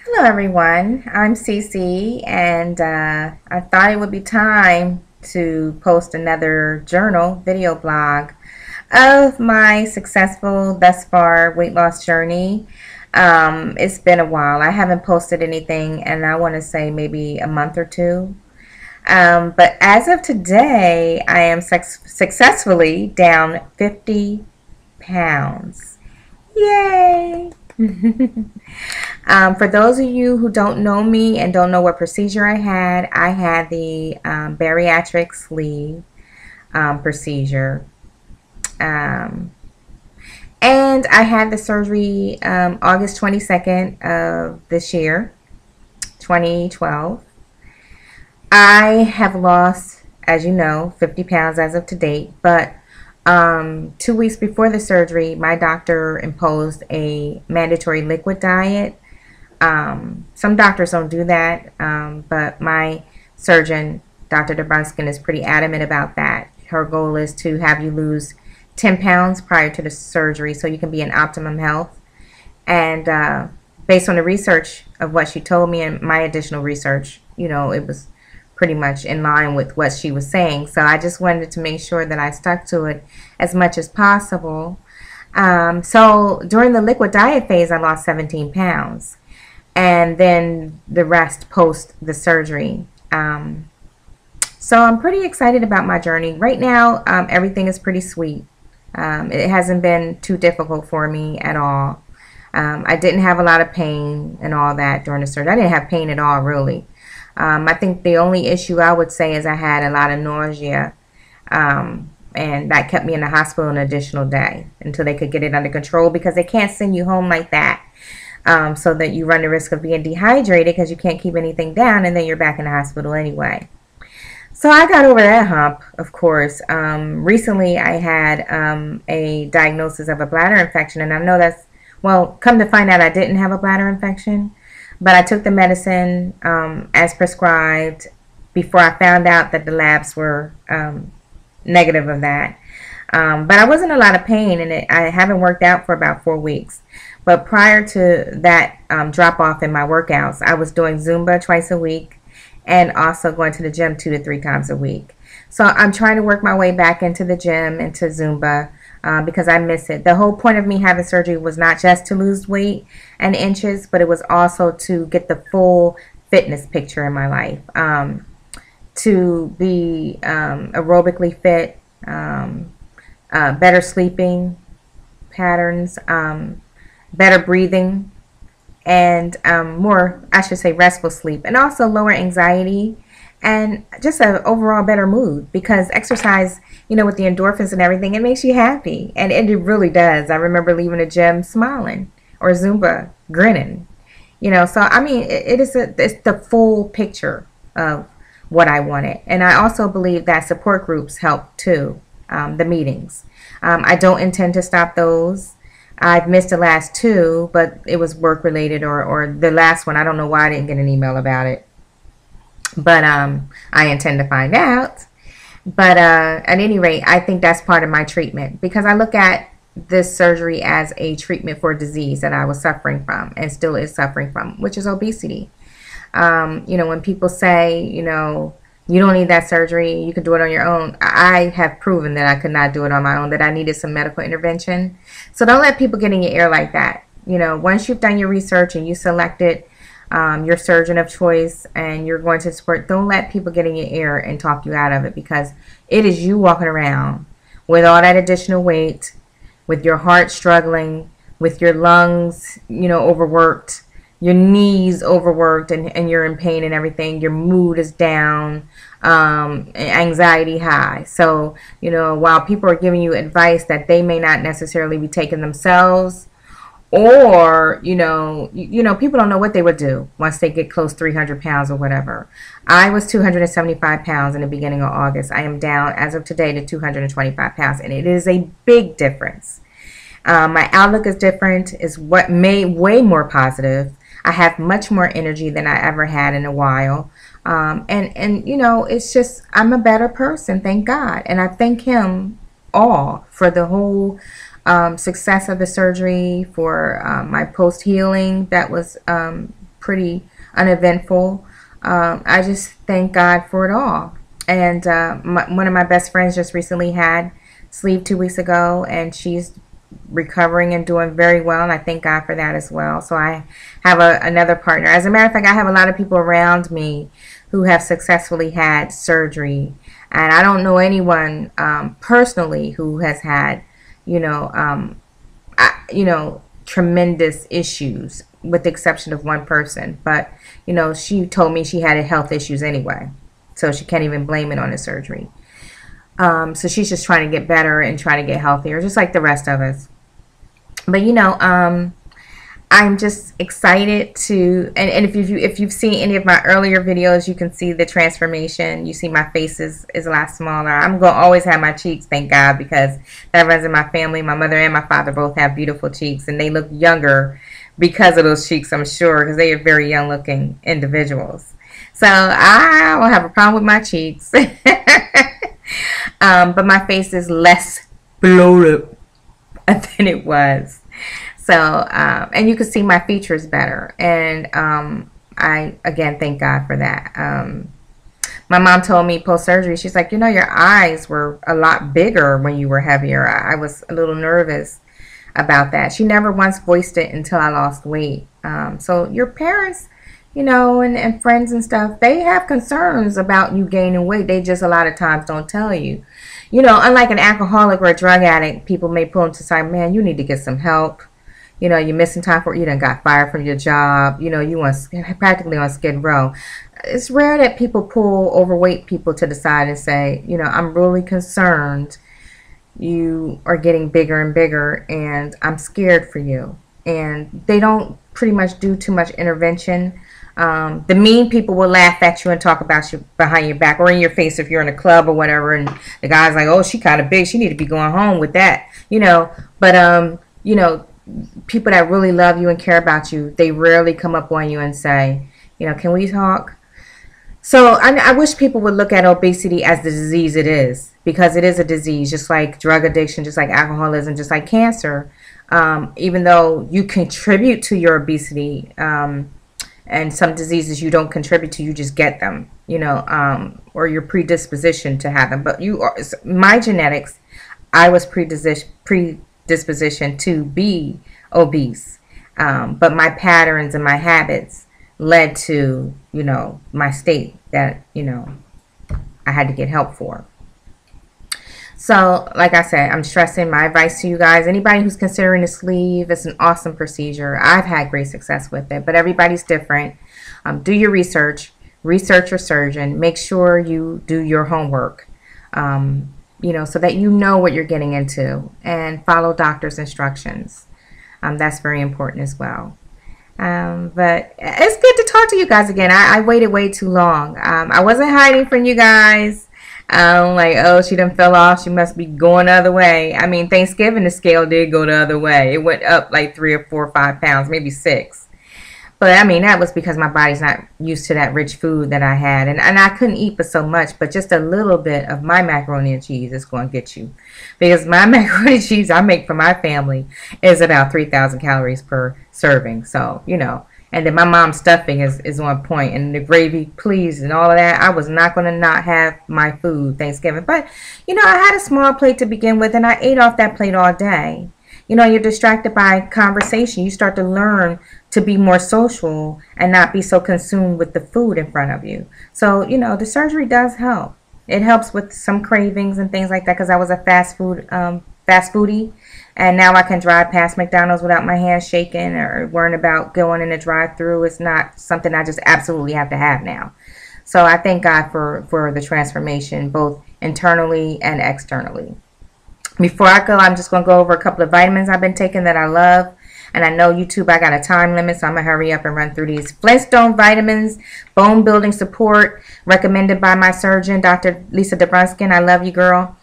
Hello everyone, I'm Cece and I thought it would be time to post another journal video blog of my successful thus far weight loss journey. It's been a while. I haven't posted anything and I want to say maybe a month or two. But as of today, I am successfully down 50 pounds. Yay! For those of you who don't know me and don't know what procedure I had the bariatric sleeve procedure. Um, and I had the surgery August 22nd of this year, 2012. I have lost, as you know, 50 pounds as of to date, but 2 weeks before the surgery, my doctor imposed a mandatory liquid diet. Some doctors don't do that, but my surgeon, Dr. Debruskin, is pretty adamant about that. Her goal is to have you lose 10 pounds prior to the surgery so you can be in optimum health. And based on the research of what she told me and my additional research, it was pretty much in line with what she was saying. So I just wanted to make sure that I stuck to it as much as possible. So during the liquid diet phase, I lost 17 pounds. And then the rest post the surgery. So I'm pretty excited about my journey. Right now, everything is pretty sweet. It hasn't been too difficult for me at all. I didn't have a lot of pain and all that during the surgery. I didn't have pain at all, really. I think the only issue I would say is I had a lot of nausea, and that kept me in the hospital an additional day until they could get it under control, because they can't send you home like that, so that you run the risk of being dehydrated because you can't keep anything down, and then you're back in the hospital anyway. So I got over that hump, of course. Recently I had a diagnosis of a bladder infection, and I know that's, well, come to find out I didn't have a bladder infection. But I took the medicine as prescribed before I found out that the labs were negative of that. But I was in a lot of pain, and I haven't worked out for about 4 weeks. But prior to that drop off in my workouts, I was doing Zumba twice a week and also going to the gym 2 to 3 times a week. So I'm trying to work my way back into the gym, into Zumba, because I miss it. The whole point of me having surgery was not just to lose weight and inches, but it was also to get the full fitness picture in my life, to be aerobically fit, better sleeping patterns, better breathing, and more, I should say, restful sleep, and also lower anxiety and just an overall better mood, because exercise, with the endorphins and everything, it makes you happy, and it really does. I remember leaving the gym smiling, or Zumba grinning, so I mean, it's the full picture of what I wanted. And I also believe that support groups help too, the meetings. I don't intend to stop those. I've missed the last 2, but it was work related, or the last one, I don't know why I didn't get an email about it. But I intend to find out. But at any rate, I think that's part of my treatment, because I look at this surgery as a treatment for a disease that I was suffering from and still is suffering from, which is obesity. When people say, you don't need that surgery, you can do it on your own. I have proven that I could not do it on my own, that I needed some medical intervention. So don't let people get in your ear like that. Once you've done your research and you selected your surgeon of choice and you're going to support, don't let people get in your ear and talk you out of it, because it is you walking around with all that additional weight, with your heart struggling, with your lungs, overworked, your knees overworked, and you're in pain and everything. Your mood is down, anxiety high. So, while people are giving you advice that they may not necessarily be taking themselves, or, people don't know what they would do once they get close 300 pounds or whatever. I was 275 pounds in the beginning of August. I am down, as of today, to 225 pounds, and it is a big difference. My outlook is different, is what made way more positive. I have much more energy than I ever had in a while. It's just, I'm a better person, thank God. And I thank him all for the whole success of the surgery, for my post-healing that was pretty uneventful. I just thank God for it all. And one of my best friends just recently had sleeve 2 weeks ago, and she's recovering and doing very well, and I thank God for that as well. So I have another partner. As a matter of fact, I have a lot of people around me who have successfully had surgery, and I don't know anyone personally who has had, you know, tremendous issues, with the exception of one person. But you know, she told me she had health issues anyway, so she can't even blame it on the surgery. So she's just trying to get better and trying to get healthier, just like the rest of us. But you know, I'm just excited to, and if you've seen any of my earlier videos, you can see the transformation. You see my face is a lot smaller. I'm going to always have my cheeks, thank God, because that runs in my family. My mother and my father both have beautiful cheeks, and they look younger because of those cheeks, I'm sure, because they are very young looking individuals. So I don't have a problem with my cheeks. But my face is less bloated than it was. So, and you can see my features better. And I, again, thank God for that. My mom told me post-surgery, she's like, you know, your eyes were a lot bigger when you were heavier. I was a little nervous about that. She never once voiced it until I lost weight. So your parents, you know, and friends and stuff, they have concerns about you gaining weight. They just a lot of times don't tell you. You know, unlike an alcoholic or a drug addict, people may pull them to the side, man, you need to get some help. You know, you're missing time for, you done got fired from your job. You know, you want practically on Skid Row. It's rare that people pull overweight people to the side and say, you know, I'm really concerned. You are getting bigger and bigger, and I'm scared for you. And they don't pretty much do too much intervention. The mean people will laugh at you and talk about you behind your back or in your face if you're in a club or whatever, and the guy's like, oh, she kind of big, she need to be going home with that, you know. But you know, people that really love you and care about you, they rarely come up on you and say, you know, can we talk? So I wish people would look at obesity as the disease it is, because it is a disease, just like drug addiction, just like alcoholism, just like cancer. Even though you contribute to your obesity, and some diseases you don't contribute to, you just get them, you know, or your predisposition to have them. But you are, my genetics, I was predispositioned to be obese, but my patterns and my habits led to, you know, my state that, you know, I had to get help for. So, like I said, I'm stressing my advice to you guys. Anybody who's considering a sleeve, it's an awesome procedure. I've had great success with it, but everybody's different. Do your research. Research your surgeon. Make sure you do your homework, you know, so that you know what you're getting into, and follow doctor's instructions. That's very important as well. But it's good to talk to you guys again. I waited way too long. I wasn't hiding from you guys. Like, oh, she done fell off, she must be going the other way. I mean, Thanksgiving the scale did go the other way. It went up like 3 or 4 or 5 pounds, maybe 6. But I mean, that was because my body's not used to that rich food that I had, and I couldn't eat but so much. But just a little bit of my macaroni and cheese is going to get you, because my macaroni and cheese I make for my family is about 3,000 calories per serving. So, you know, and then my mom's stuffing is on point, and the gravy, please, and all of that. I was not going to not have my food Thanksgiving. But, you know, I had a small plate to begin with, and I ate off that plate all day. You know, you're distracted by conversation. You start to learn to be more social and not be so consumed with the food in front of you. So, you know, the surgery does help. It helps with some cravings and things like that, because I was a fast foodie. And now I can drive past McDonald's without my hands shaking or worrying about going in the drive-thru. It's not something I just absolutely have to have now. So I thank God for the transformation, both internally and externally. Before I go, I'm just going to go over a couple of vitamins I've been taking that I love. And I know YouTube, I got a time limit, so I'm going to hurry up and run through these. Flintstone vitamins, bone building support, recommended by my surgeon, Dr. Lisa DeBrunskin. I love you, girl.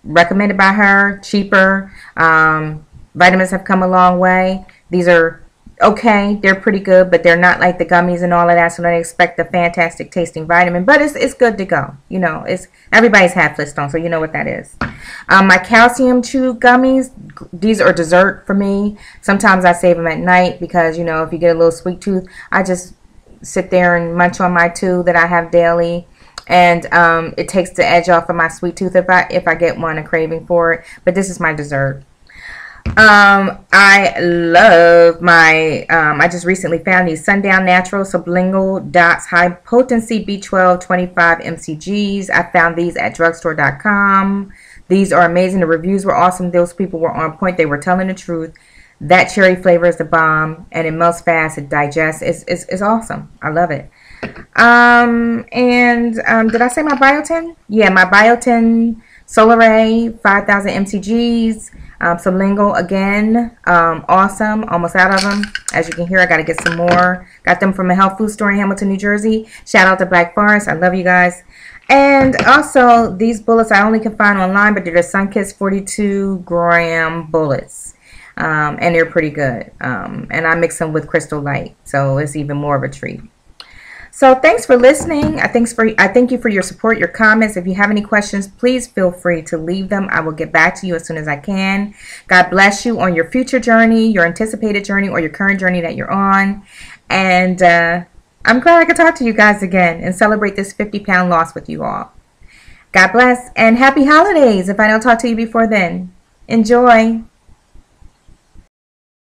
Recommended by her, cheaper. Vitamins have come a long way. These are okay, they're pretty good, but they're not like the gummies and all of that, so don't expect a fantastic tasting vitamin, but it's good to go. You know, it's everybody's had Flintstone, so you know what that is. My calcium chew gummies, these are dessert for me. Sometimes I save them at night because, you know, if you get a little sweet tooth, I just sit there and munch on my two that I have daily, and it takes the edge off of my sweet tooth if I get one, a craving for it. But this is my dessert. I love my, I just recently found these Sundown Natural Sublingual Dots High Potency B12 25 mcgs. I found these at drugstore.com. These are amazing. The reviews were awesome. Those people were on point. They were telling the truth. That cherry flavor is the bomb, and it melts fast. It digests. It's awesome. I love it. Did I say my biotin? Yeah, my biotin Solaray 5000 mcgs. Sublingual again, awesome. Almost out of them. As you can hear, I got to get some more. Got them from a health food store in Hamilton, New Jersey. Shout out to Black Forest. I love you guys. And also, these bullets I only can find online, but they're the Sunkist 42-gram bullets. And they're pretty good. And I mix them with Crystal Light, so it's even more of a treat. So thanks for listening. I thank you for your support, your comments. If you have any questions, please feel free to leave them. I will get back to you as soon as I can. God bless you on your future journey, your anticipated journey, or your current journey that you're on. And I'm glad I could talk to you guys again and celebrate this 50-pound loss with you all. God bless and happy holidays if I don't talk to you before then. Enjoy.